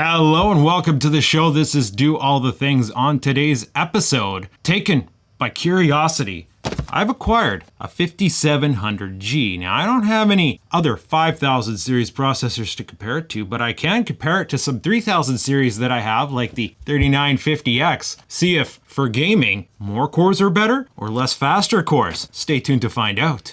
Hello and welcome to the show. This is Do All the Things. On today's episode, taken by curiosity, I've acquired a 5700G. Now, I don't have any other 5000 series processors to compare it to, but I can compare it to some 3000 series that I have, like the 3950X. See if, for gaming, more cores are better or less faster cores. Stay tuned to find out.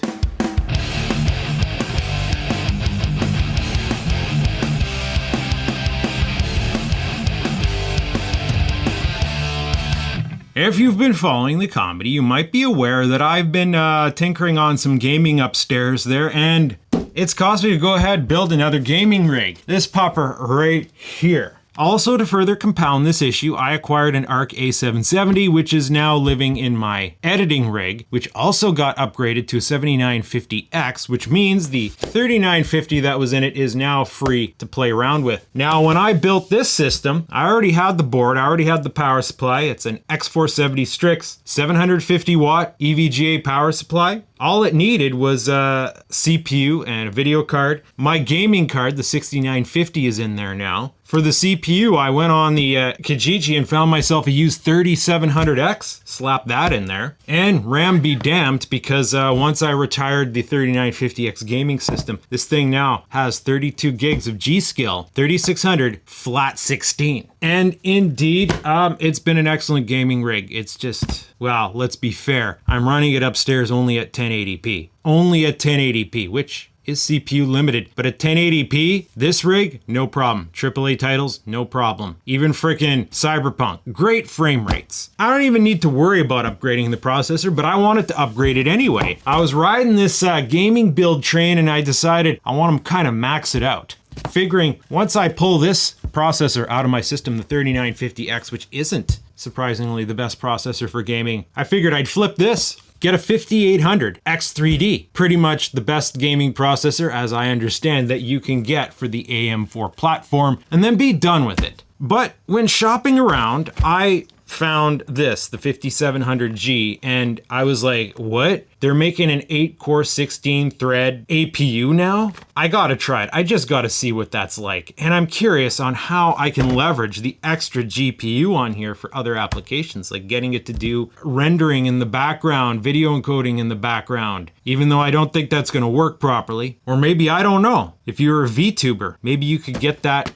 If you've been following the comedy, you might be aware that I've been tinkering on some gaming upstairs there, and it's caused me to go ahead and build another gaming rig. This pupper right here. Also, to further compound this issue, I acquired an ARC A770, which is now living in my editing rig, which also got upgraded to a 7950X, which means the 3950 that was in it is now free to play around with. Now, when I built this system, I already had the board, I already had the power supply. It's an X470 Strix 750 watt EVGA power supply. All it needed was a CPU and a video card. My gaming card, the 6950, is in there now. For the CPU, I went on the Kijiji and found myself a used 3700X, slapped that in there. And RAM be damned, because once I retired the 3950X gaming system, this thing now has 32 gigs of G-Skill, 3600 flat 16. And indeed, it's been an excellent gaming rig. It's just, well, let's be fair. I'm running it upstairs only at 1080p. Only at 1080p, which is CPU limited. But at 1080p, this rig, no problem. AAA titles, no problem. Even frickin' Cyberpunk, great frame rates. I don't even need to worry about upgrading the processor, but I wanted to upgrade it anyway. I was riding this gaming build train and I decided I want to kind of max it out. Figuring once I pull this processor out of my system, the 3950X, which isn't surprisingly the best processor for gaming, I figured I'd flip this, get a 5800 X3D, pretty much the best gaming processor, as I understand, that you can get for the AM4 platform, and then be done with it. But when shopping around, I found this, the 5700G, and I was like, what? They're making an 8-core, 16-thread APU now? I gotta try it. I just gotta see what that's like. And I'm curious on how I can leverage the extra GPU on here for other applications, like getting it to do rendering in the background, video encoding in the background, even though I don't think that's gonna work properly. Or maybe, I don't know, if you're a VTuber, maybe you could get that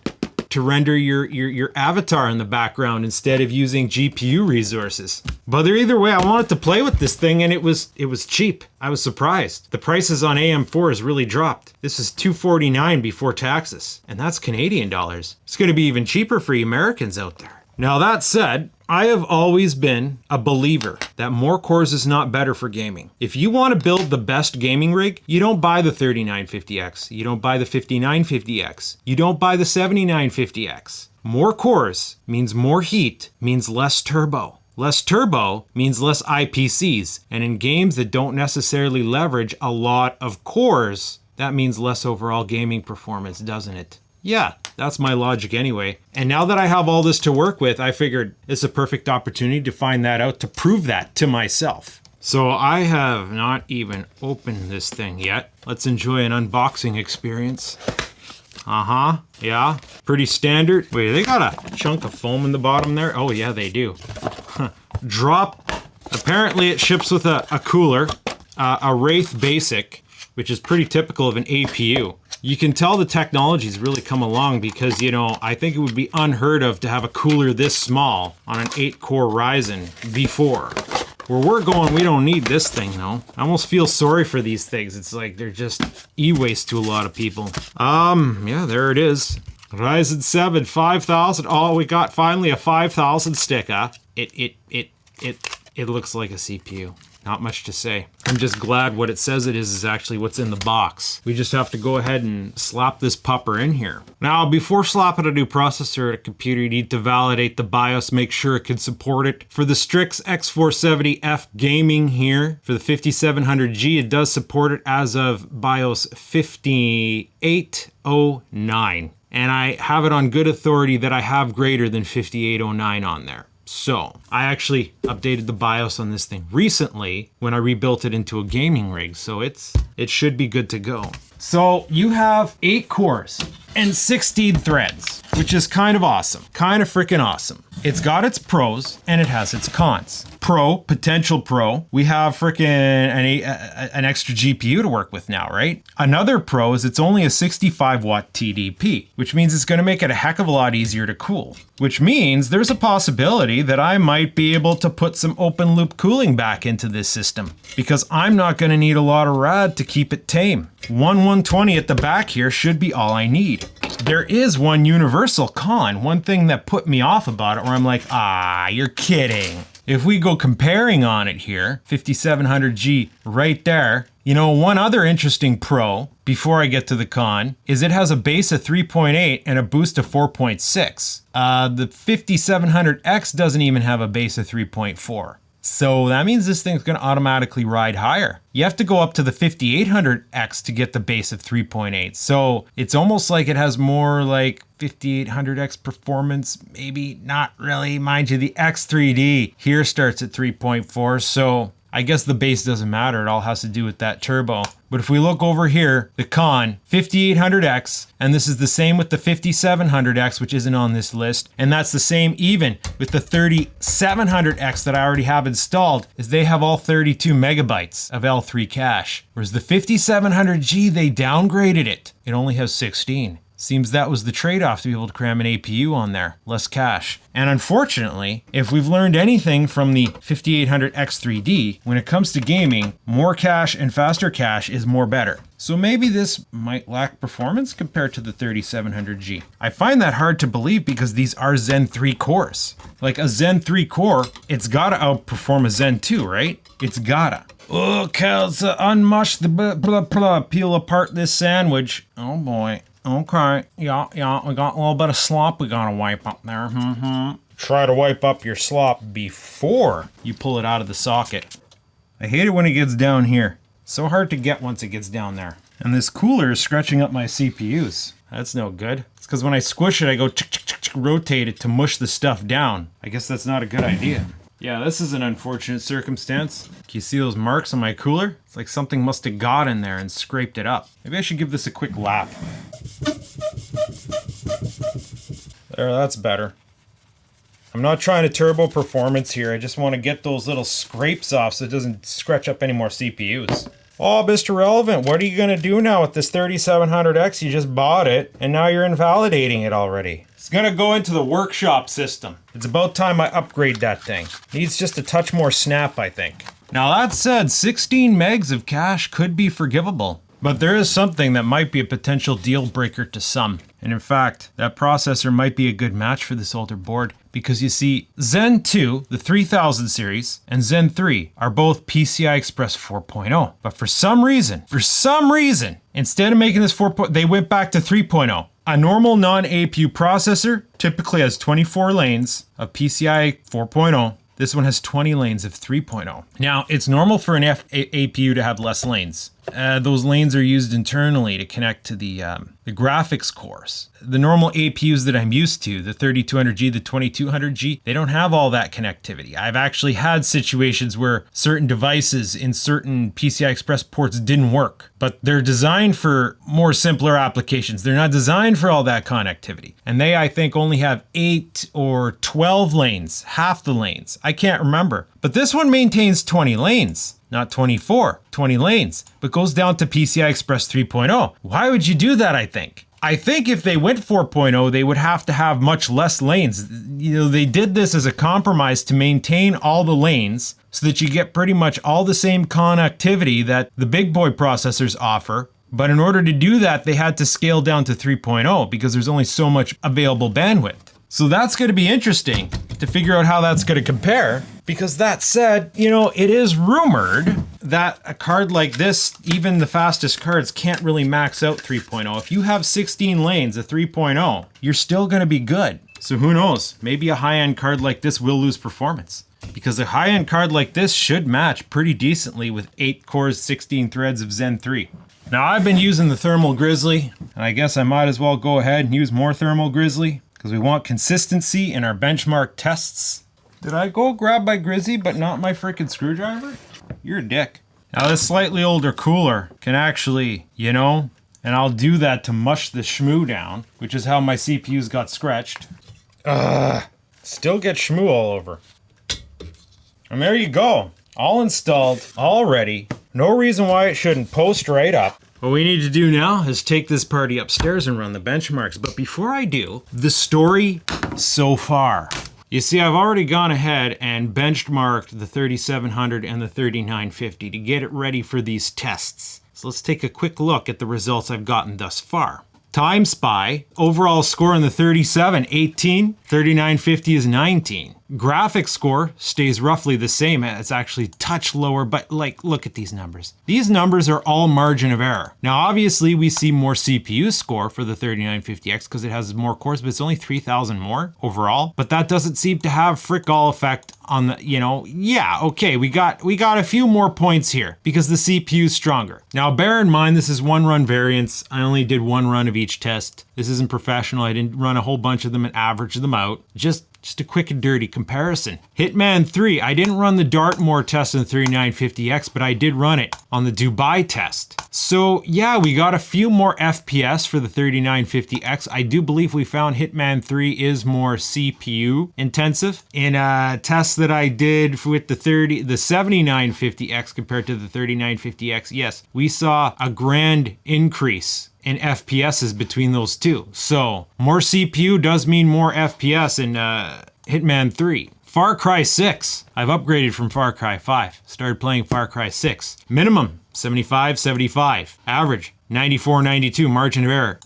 to render your avatar in the background instead of using GPU resources. But either way, I wanted to play with this thing, and it was cheap. I was surprised. The prices on AM4 has really dropped. This is $249 before taxes, and that's Canadian dollars. It's gonna be even cheaper for you Americans out there. Now that said, I have always been a believer that more cores is not better for gaming. If you want to build the best gaming rig, you don't buy the 3950X, you don't buy the 5950X, you don't buy the 7950X. More cores means more heat, means less turbo. Less turbo means less IPCs, and in games that don't necessarily leverage a lot of cores, that means less overall gaming performance, doesn't it? Yeah, that's my logic anyway. And now that I have all this to work with, I figured it's a perfect opportunity to find that out, to prove that to myself. So I have not even opened this thing yet. Let's enjoy an unboxing experience. Yeah, pretty standard. Wait, they got a chunk of foam in the bottom there? Oh yeah, they do. Drop. Apparently it ships with a cooler, a Wraith Basic, which is pretty typical of an APU. You can tell the technology's really come along because, you know, I think it would be unheard of to have a cooler this small on an 8-core Ryzen before. Where we're going, we don't need this thing though. I almost feel sorry for these things. It's like they're just e-waste to a lot of people. Yeah, there it is. Ryzen 7 5000. Oh, we got finally a 5000 sticker. It looks like a CPU. Not much to say. I'm just glad what it says it is actually what's in the box. We just have to go ahead and slap this pupper in here. Now, before slapping a new processor at a computer, you need to validate the BIOS, make sure it can support it. For the Strix X470F gaming here, for the 5700G, it does support it as of BIOS 5809. And I have it on good authority that I have greater than 5809 on there. So I actually updated the BIOS on this thing recently when I rebuilt it into a gaming rig, so it should be good to go. So you have 8 cores and 16 threads, which is kind of awesome. Kind of freaking awesome. It's got its pros and it has its cons. Pro, potential pro, we have freaking an extra GPU to work with now, right? Another pro is it's only a 65 watt TDP, which means it's going to make it a heck of a lot easier to cool, which means there's a possibility that I might be able to put some open loop cooling back into this system, because I'm not going to need a lot of rad to keep it tame. 120 at the back here should be all I need. There is one universal con, one thing that put me off about it, where I'm like, you're kidding. If we go comparing on it here, 5700G right there, you know, one other interesting pro, before I get to the con, is it has a base of 3.8 and a boost of 4.6. The 5700X doesn't even have a base of 3.4. So that means this thing's going to automatically ride higher. You have to go up to the 5800X to get the base of 3.8. So it's almost like it has more like 5800X performance, maybe not really. Mind you, the X3D here starts at 3.4. So I guess the base doesn't matter. It all has to do with that turbo. But if we look over here, the con, 5800X, and this is the same with the 5700X, which isn't on this list, and that's the same even with the 3700X that I already have installed, is they have all 32 megabytes of L3 cache. Whereas the 5700G, they downgraded it. It only has 16. Seems that was the trade-off to be able to cram an APU on there, less cache. And unfortunately, if we've learned anything from the 5800X3D, when it comes to gaming, more cache and faster cache is more better. So maybe this might lack performance compared to the 3700G. I find that hard to believe because these are Zen 3 cores. Like a Zen 3 core, it's gotta outperform a Zen 2, right? It's gotta. Okay, let's unmush the peel apart this sandwich. Oh boy. Okay, yeah, we got a little bit of slop we gotta wipe up there. Try to wipe up your slop before you pull it out of the socket. I hate it when it gets down here. So hard to get once it gets down there. And this cooler is scratching up my CPUs. That's no good. It's because when I squish it, I go rotate it to mush the stuff down. I guess that's not a good idea. Yeah, this is an unfortunate circumstance. Can you see those marks on my cooler? It's like something must have got in there and scraped it up. Maybe I should give this a quick lap. There, that's better. I'm not trying to turbo performance here. I just want to get those little scrapes off so it doesn't scratch up any more CPUs. Oh, Mr. Relevant, what are you going to do now with this 3700X? You just bought it, and now you're invalidating it already. It's going to go into the workshop system. It's about time I upgrade that thing. Needs just a touch more snap, I think. Now that said, 16 megs of cache could be forgivable. But there is something that might be a potential deal breaker to some. And in fact, that processor might be a good match for this older board. Because you see, Zen 2, the 3000 series, and Zen 3 are both PCI Express 4.0. But for some reason, instead of making this 4.0, they went back to 3.0. A normal non-APU processor typically has 24 lanes of PCI 4.0. This one has 20 lanes of 3.0. Now, it's normal for an APU to have less lanes. Those lanes are used internally to connect to the graphics cores. The normal APUs that I'm used to, the 3200G, the 2200G, they don't have all that connectivity. I've actually had situations where certain devices in certain PCI Express ports didn't work, but they're designed for more simpler applications. They're not designed for all that connectivity. And they, I think, only have 8 or 12 lanes, half the lanes. I can't remember. But this one maintains 20 lanes. Not 24, 20 lanes, but goes down to PCI Express 3.0. Why would you do that, I think? I think if they went 4.0, they would have to have much less lanes. You know, they did this as a compromise to maintain all the lanes so that you get pretty much all the same connectivity that the big boy processors offer. But in order to do that, they had to scale down to 3.0 because there's only so much available bandwidth. So that's going to be interesting to figure out how that's going to compare. Because that said, you know, it is rumored that a card like this, even the fastest cards can't really max out 3.0. If you have 16 lanes of 3.0, you're still going to be good. So who knows? Maybe a high-end card like this will lose performance. Because a high-end card like this should match pretty decently with 8 cores, 16 threads of Zen 3. Now I've been using the Thermal Grizzly, and I guess I might as well go ahead and use more Thermal Grizzly. Because we want consistency in our benchmark tests. Did I go grab my Grizzly but not my freaking screwdriver? You're a dick. Now this slightly older cooler can actually, you know, And I'll do that to mush the shmoo down, which is how my CPUs got scratched. Still get shmoo all over. And there you go. All installed, all ready. No reason why it shouldn't post right up. What we need to do now is take this party upstairs and run the benchmarks. But before I do, the story so far. You see, I've already gone ahead and benchmarked the 3700 and the 3950 to get it ready for these tests. So let's take a quick look at the results I've gotten thus far. TimeSpy, overall score in the 37, 18, 3950 is 19. Graphics score stays roughly the same. It's actually a touch lower, but like, look at these numbers. These numbers are all margin of error. Now, obviously, we see more CPU score for the 3950X because it has more cores, but it's only 3,000 more overall. But that doesn't seem to have frick all effect on the, yeah, okay, we got a few more points here because the CPU is stronger. Now, bear in mind, this is one run variance. I only did one run of each test. This isn't professional. I didn't run a whole bunch of them and average them out. Just a quick and dirty comparison. Hitman 3, I didn't run the Dartmoor test on the 3950X, but I did run it on the Dubai test. So yeah, we got a few more FPS for the 3950X. I do believe we found Hitman 3 is more CPU intensive. In a test that I did with the 7950X compared to the 3950X, yes, we saw a grand increase in FPSs between those two. So more CPU does mean more FPS in Hitman 3. Far Cry 6. I've upgraded from Far Cry 5. Started playing Far Cry 6. Minimum 75, 75. Average 94, 92, margin of error.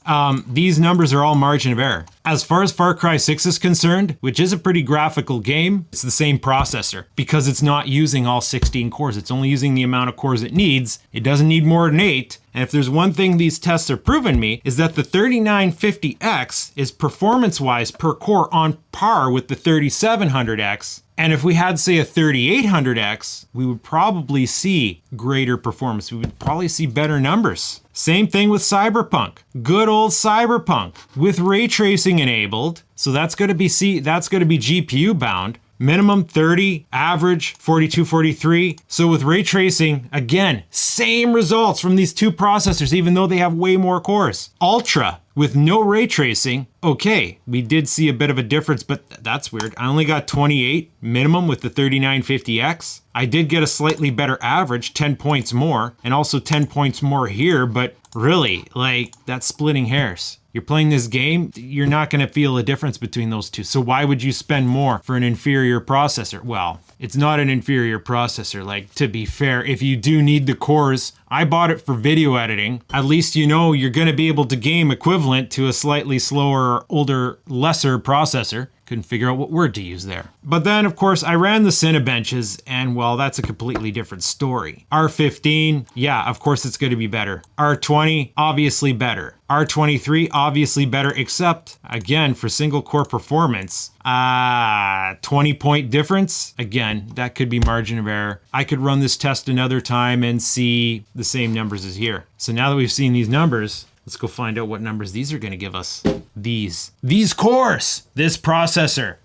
These numbers are all margin of error. As far as Far Cry 6 is concerned, which is a pretty graphical game, it's the same processor because it's not using all 16 cores. It's only using the amount of cores it needs. It doesn't need more than 8. And if there's one thing these tests are proving me is that the 3950X is performance-wise per core on par with the 3700X. And if we had, say, a 3800X, we would probably see greater performance. We would probably see better numbers. Same thing with Cyberpunk. Good old Cyberpunk with ray tracing enabled. So that's going to be GPU bound. Minimum 30, average 42, 43. So with ray tracing, again, same results from these two processors, even though they have way more cores. Ultra with no ray tracing. Okay, we did see a bit of a difference, but that's weird. I only got 28 minimum with the 3950X. I did get a slightly better average, 10 points more, and also 10 points more here, but really, like, that's splitting hairs. You're playing this game, you're not going to feel a difference between those two. So why would you spend more for an inferior processor? Well, it's not an inferior processor. Like, to be fair, if you do need the cores, I bought it for video editing. At least you know you're going to be able to game equivalent to a slightly slower, older, lesser processor. Couldn't figure out what word to use there. But then, of course, I ran the Cinebenches, and well, that's a completely different story. R15, yeah, of course it's going to be better. R20, obviously better. R23, obviously better, except, again, for single core performance, 20-point difference. Again, that could be margin of error. I could run this test another time and see the same numbers as here. So now that we've seen these numbers, let's go find out what numbers these are going to give us. These cores, this processor.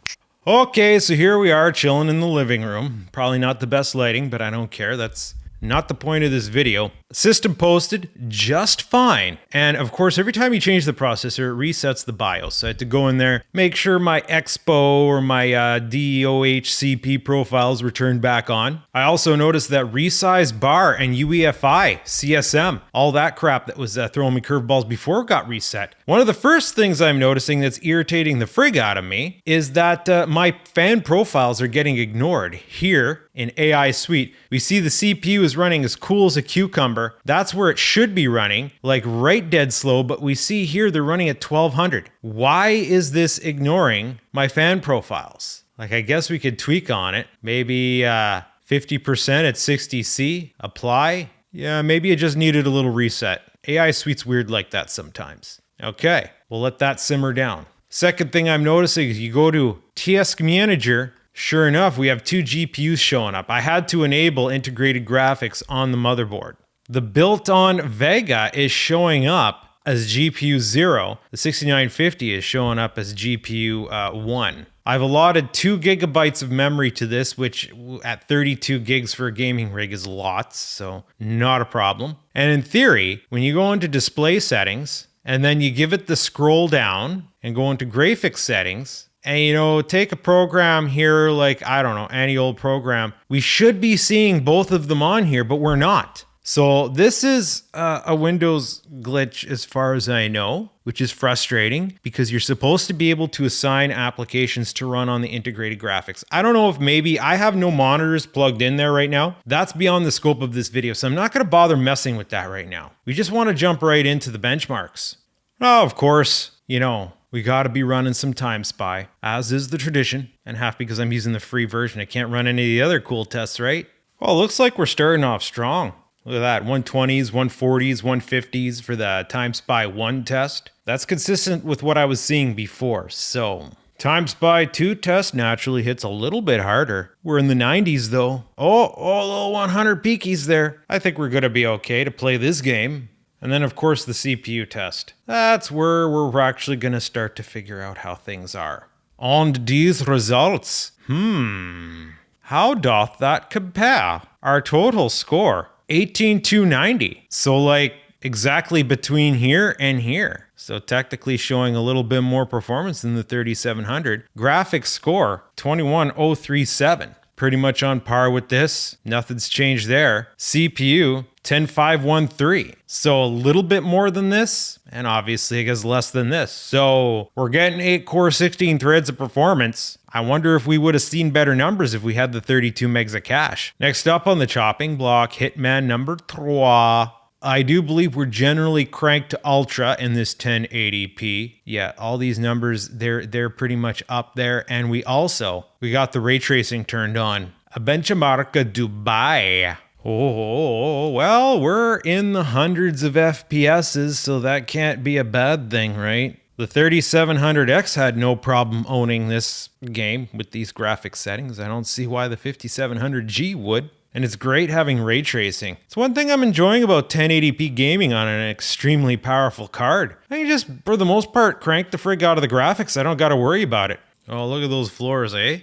Okay, so here we are chilling in the living room. Probably not the best lighting, but I don't care. That's not the point of this video. System posted just fine. And of course, every time you change the processor, it resets the BIOS. So I had to go in there, make sure my Expo or my DOHCP profiles were turned back on. I also noticed that resize bar and UEFI, CSM, all that crap that was throwing me curveballs before it got reset. One of the first things I'm noticing that's irritating the frig out of me is that my fan profiles are getting ignored. Here in AI Suite, we see the CPU is running as cool as a cucumber. That's where it should be running, like right dead slow, but we see here they're running at 1200. Why is this ignoring my fan profiles? Like, I guess we could tweak on it. Maybe 50% at 60C, apply. Yeah, maybe it just needed a little reset. AI Suite's weird like that sometimes. Okay, we'll let that simmer down. Second thing I'm noticing is you go to Task Manager. Sure enough, we have two GPUs showing up. I had to enable integrated graphics on the motherboard. The built-on Vega is showing up as GPU 0. The 6950 is showing up as GPU 1. I've allotted 2 gigabytes of memory to this, which at 32 gigs for a gaming rig is lots, so not a problem. And in theory, when you go into display settings, and then you give it the scroll down and go into graphics settings, and take a program here like, I don't know, any old program, we should be seeing both of them on here, but we're not. So this is a Windows glitch as far as I know, which is frustrating because you're supposed to be able to assign applications to run on the integrated graphics. I don't know if maybe I have no monitors plugged in there right now. That's beyond the scope of this video, so I'm not going to bother messing with that right now. We just want to jump right into the benchmarks. Oh, of course, we got to be running some TimeSpy, as is the tradition, and half because I'm using the free version. I can't run any of the other cool tests, right? Well, it looks like we're starting off strong. Look at that, 120s, 140s, 150s for the TimeSpy 1 test. That's consistent with what I was seeing before, so TimeSpy 2 test naturally hits a little bit harder. We're in the 90s though. Oh, little 100 peakies there. I think we're gonna be okay to play this game. And then of course the CPU test. That's where we're actually gonna start to figure out how things are. On these results, how doth that compare? Our total score, 18,290. So like exactly between here and here. So technically showing a little bit more performance than the 3700. Graphics score, 21,037. Pretty much on par with this. Nothing's changed there. CPU, 10,513. So a little bit more than this, and obviously I guess less than this. So we're getting 8 core, 16 threads of performance. I wonder if we would have seen better numbers if we had the 32 megs of cache. Next up on the chopping block, Hitman number 3. I do believe we're generally cranked to ultra in this 1080p. Yeah, all these numbers, they're pretty much up there. And we got the ray tracing turned on. A benchmark Dubai. Oh, well, we're in the hundreds of FPSs, so that can't be a bad thing, right? The 3700X had no problem owning this game with these graphics settings. I don't see why the 5700G would. And it's great having ray tracing. It's one thing I'm enjoying about 1080p gaming on an extremely powerful card. I can just, for the most part, crank the frig out of the graphics. I don't got to worry about it. Oh, look at those floors, eh?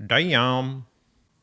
Damn.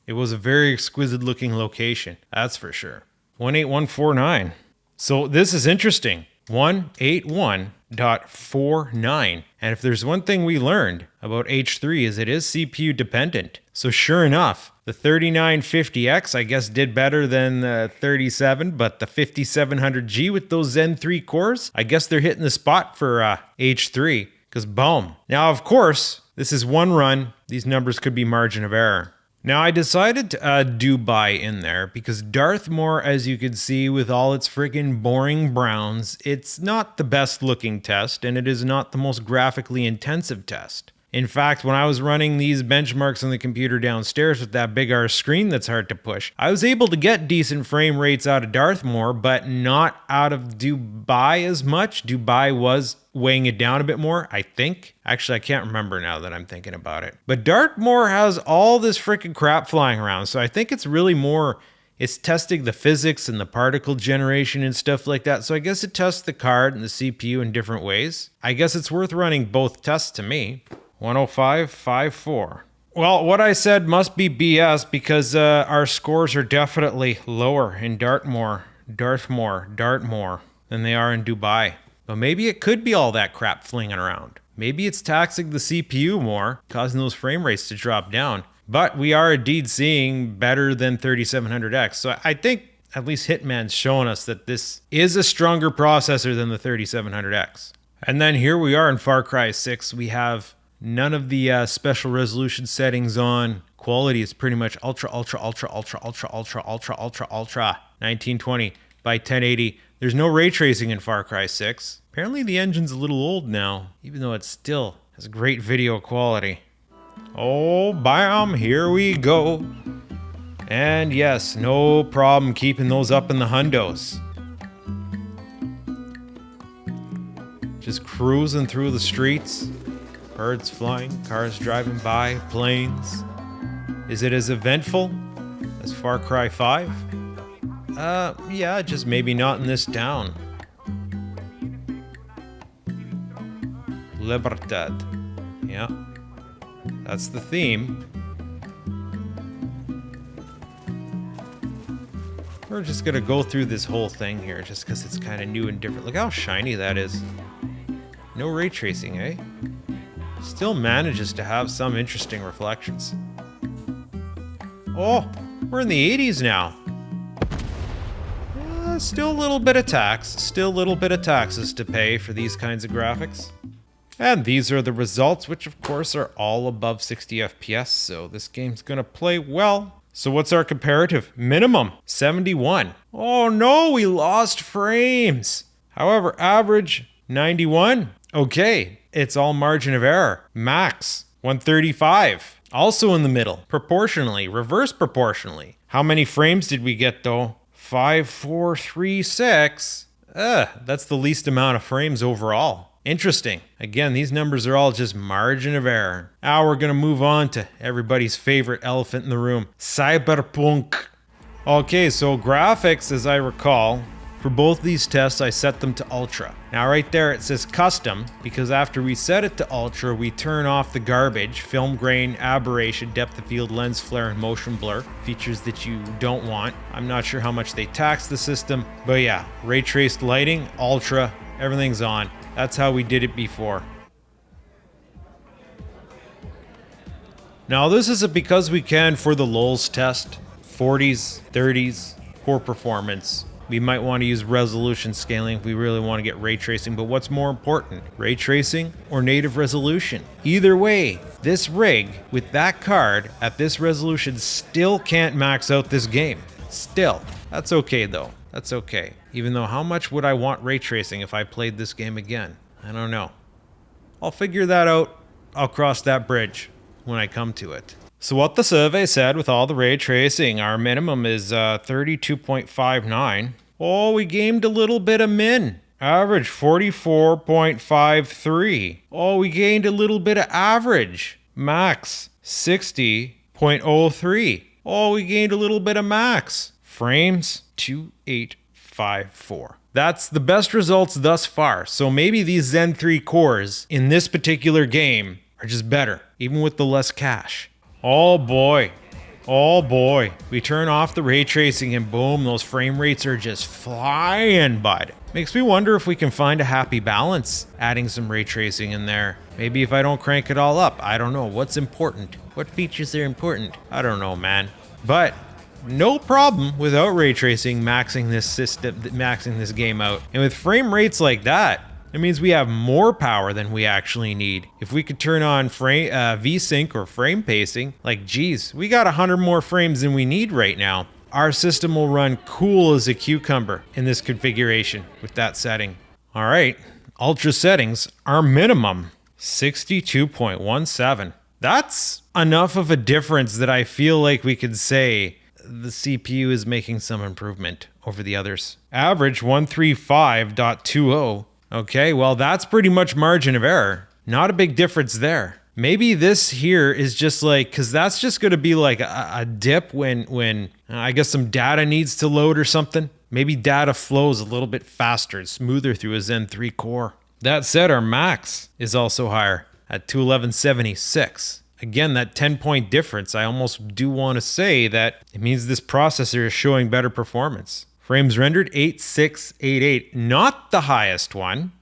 It was a very exquisite looking location, that's for sure. 18149. So this is interesting. 181.49. And if there's one thing we learned about H3 is it is CPU dependent. So sure enough, the 3950X I guess did better than the 37, but the 5700G with those Zen 3 cores, I guess they're hitting the spot for H3, because boom. Now of course, this is one run. These numbers could be margin of error. Now I decided to add Dubai in there because Dartmoor, as you can see with all its friggin' boring browns, it's not the best looking test and it is not the most graphically intensive test. In fact, when I was running these benchmarks on the computer downstairs with that big R screen that's hard to push, I was able to get decent frame rates out of Dartmoor, but not out of Dubai as much. Dubai was weighing it down a bit more, I think. Actually, I can't remember now that I'm thinking about it. But Dartmoor has all this freaking crap flying around, so I think it's really more, it's testing the physics and the particle generation and stuff like that. So I guess it tests the card and the CPU in different ways. I guess it's worth running both tests to me. 105.54. Well, what I said must be BS because our scores are definitely lower in Dartmoor than they are in Dubai. But maybe it could be all that crap flinging around. Maybe it's taxing the CPU more, causing those frame rates to drop down. But we are indeed seeing better than 3700X. So I think at least Hitman's showing us that this is a stronger processor than the 3700X. And then here we are in Far Cry 6. We have none of the special resolution settings on. Quality is pretty much ultra 1920 by 1080. There's no ray tracing in Far Cry 6. Apparently the engine's a little old now, even though it still has great video quality. Oh, bam, here we go. And yes, no problem keeping those up in the hundos. Just cruising through the streets. Birds flying, cars driving by, planes. Is it as eventful as Far Cry 5? Yeah, just maybe not in this town. Libertad. Yeah, that's the theme. We're just gonna go through this whole thing here just because it's kind of new and different. Look how shiny that is. No ray tracing, eh? Still manages to have some interesting reflections. Oh, we're in the 80s now. Still a little bit of tax. Still a little bit of taxes to pay for these kinds of graphics. And these are the results, which of course are all above 60 FPS, so this game's gonna play well. So what's our comparative? Minimum, 71. Oh no, we lost frames. However, average, 91. Okay, it's all margin of error. Max, 135. Also in the middle, proportionally, reverse proportionally. How many frames did we get though? 5436. That's the least amount of frames overall. Interesting. Again, these numbers are all just margin of error. Now we're gonna move on to everybody's favorite elephant in the room, Cyberpunk. Okay, so graphics, as I recall, for both these tests, I set them to Ultra. Now right there it says custom, because after we set it to Ultra, we turn off the garbage, film grain, aberration, depth of field, lens flare, and motion blur, features that you don't want. I'm not sure how much they tax the system, but yeah, ray traced lighting, Ultra, everything's on. That's how we did it before. Now this is a because we can for the lulz test. 40s, 30s, poor performance. We might want to use resolution scaling if we really want to get ray tracing, but what's more important, ray tracing or native resolution? Either way, this rig with that card at this resolution still can't max out this game. Still. That's okay though. That's okay. Even though how much would I want ray tracing if I played this game again? I don't know. I'll figure that out. I'll cross that bridge when I come to it. So what the survey said with all the ray tracing, our minimum is 32.59. Oh, we gamed a little bit of min. Average 44.53. Oh, we gained a little bit of average. Max 60.03. Oh, we gained a little bit of max. Frames 2854. That's the best results thus far. So maybe these Zen 3 cores in this particular game are just better, even with the less cache. Oh boy. Oh boy. We turn off the ray tracing and boom, those frame rates are just flying, bud. Makes me wonder if we can find a happy balance adding some ray tracing in there. Maybe if I don't crank it all up. I don't know. What's important? What features are important? I don't know, man. But no problem without ray tracing maxing this system, maxing this game out. And with frame rates like that, it means we have more power than we actually need. If we could turn on VSync or frame pacing, like geez, we got 100 more frames than we need right now. Our system will run cool as a cucumber in this configuration with that setting. All right, Ultra settings, our minimum, 62.17. That's enough of a difference that I feel like we could say the CPU is making some improvement over the others. Average 135.20. Okay, well that's pretty much margin of error. Not a big difference there. Maybe this here is just like, cause that's just gonna be like a dip when I guess some data needs to load or something. Maybe data flows a little bit faster and smoother through a Zen 3 core. That said, our max is also higher at 21176. Again, that 10-point difference, I almost do want to say that it means this processor is showing better performance. Frames rendered 8688, not the highest one.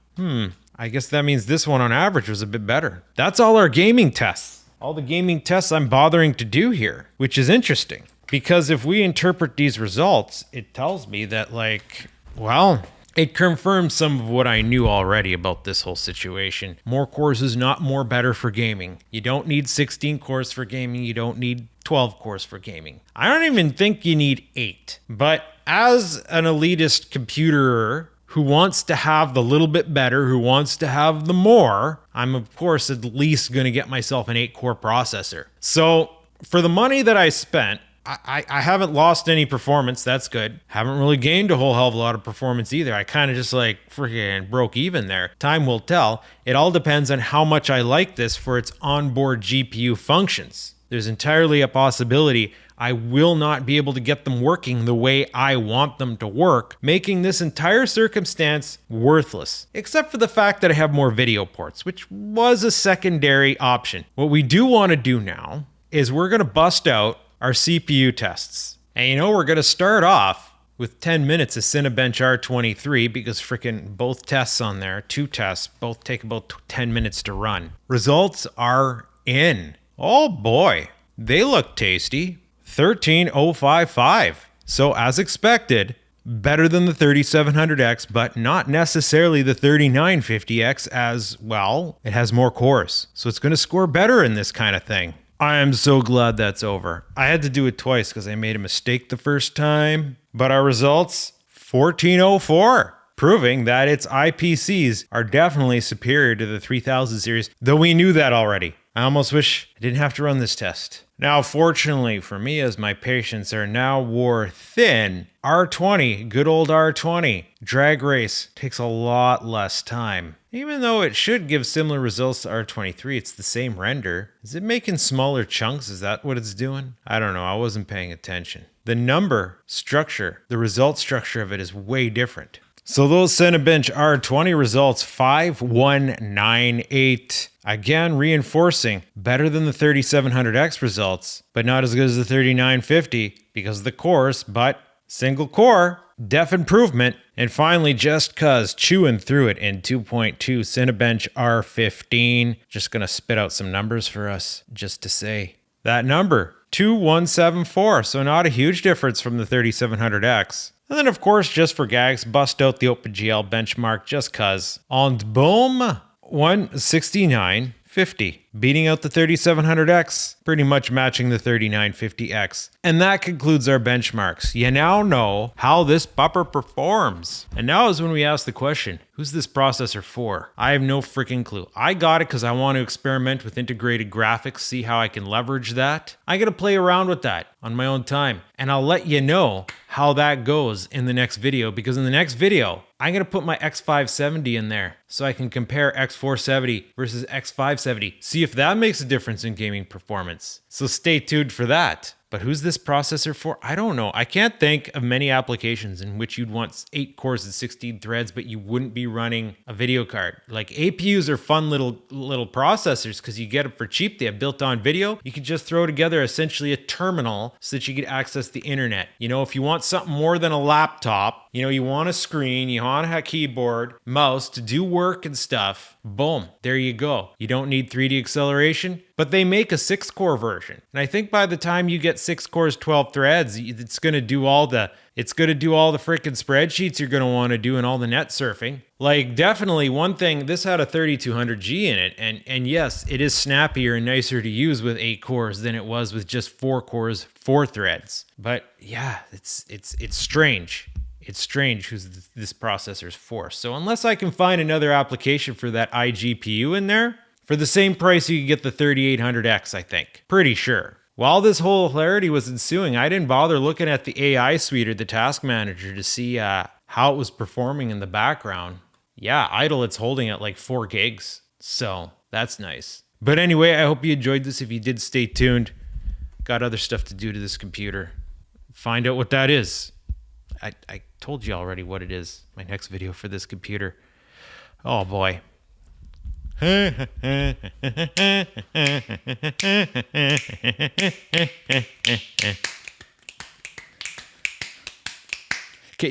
I guess that means this one on average was a bit better. That's all our gaming tests. All the gaming tests I'm bothering to do here, which is interesting. Because if we interpret these results, it tells me that like, well, it confirms some of what I knew already about this whole situation. More cores is not more better for gaming. You don't need 16 cores for gaming. You don't need 12 cores for gaming. I don't even think you need 8. But as an elitist computerer who wants to have the little bit better, who wants to have the more, I'm of course at least going to get myself an 8-core processor. So for the money that I spent, I haven't lost any performance. That's good. Haven't really gained a whole hell of a lot of performance either. I kind of just like freaking broke even there. Time will tell. It all depends on how much I like this for its onboard GPU functions. there's entirely a possibility I will not be able to get them working the way I want them to work, making this entire circumstance worthless, except for the fact that I have more video ports, which was a secondary option. What we do want to do now is we're going to bust out our CPU tests. And we're going to start off with 10 minutes of Cinbench R23 because freaking both tests on there, 2 tests, both take about 10 minutes to run. Results are in. Oh boy, they look tasty. 13055. So as expected, better than the 3700X, but not necessarily the 3950X as well. It has more cores, so it's going to score better in this kind of thing. I am so glad that's over. I had to do it twice because I made a mistake the first time, but our results, 1404. Proving that its IPCs are definitely superior to the 3000 series, though we knew that already. I almost wish I didn't have to run this test. Now, fortunately for me, as my patients are now wore thin, R20, good old R20, drag race takes a lot less time. Even though it should give similar results to R23, it's the same render. Is it making smaller chunks? Is that what it's doing? I don't know. I wasn't paying attention. The number structure, the result structure of it is way different. So those Cinbench R20 results, 5198. Again, reinforcing better than the 3700X results, but not as good as the 3950 because of the cores, but single core, def improvement. And finally, just cuz chewing through it in 2.2 Cinbench R15. Just gonna spit out some numbers for us just to say that number, 2174. So not a huge difference from the 3700X. And then, of course, just for gags, bust out the OpenGL benchmark just cuz. And boom, 169.50, beating out the 3700X, pretty much matching the 3950X. And that concludes our benchmarks. You now know how this pupper performs. And now is when we ask the question, who's this processor for? I have no freaking clue. I got it because I want to experiment with integrated graphics, see how I can leverage that. I got to play around with that on my own time. And I'll let you know how that goes in the next video, because in the next video, I'm going to put my X570 in there so I can compare X470 versus X570. See if that makes a difference in gaming performance. So stay tuned for that. But who's this processor for? I don't know. I can't think of many applications in which you'd want 8 cores and 16 threads, but you wouldn't be running a video card. Like APUs are fun little processors because you get them for cheap. They have built-on video. You can just throw together essentially a terminal so that you can access the internet. If you want something more than a laptop, you want a screen, you want a keyboard, mouse to do work and stuff, boom, there you go. You don't need 3D acceleration, but they make a 6-core version. And I think by the time you get 6 cores, 12 threads, it's going to do all the freaking spreadsheets you're going to want to do and all the net surfing. Like, definitely one thing, this had a 3200G in it, and yes, it is snappier and nicer to use with 8 cores than it was with just 4 cores, 4 threads. But yeah, it's strange. It's strange who this processor's for. So unless I can find another application for that iGPU in there, for the same price you can get the 3800X, I think. Pretty sure. While this whole hilarity was ensuing, I didn't bother looking at the AI suite or the task manager to see how it was performing in the background. Yeah, idle, it's holding at like 4 gigs. So that's nice. But anyway, I hope you enjoyed this. If you did, stay tuned. Got other stuff to do to this computer. Find out what that is. I told you already what it is. My next video for this computer. Oh boy. Okay,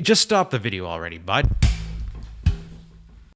just stop the video already, bud.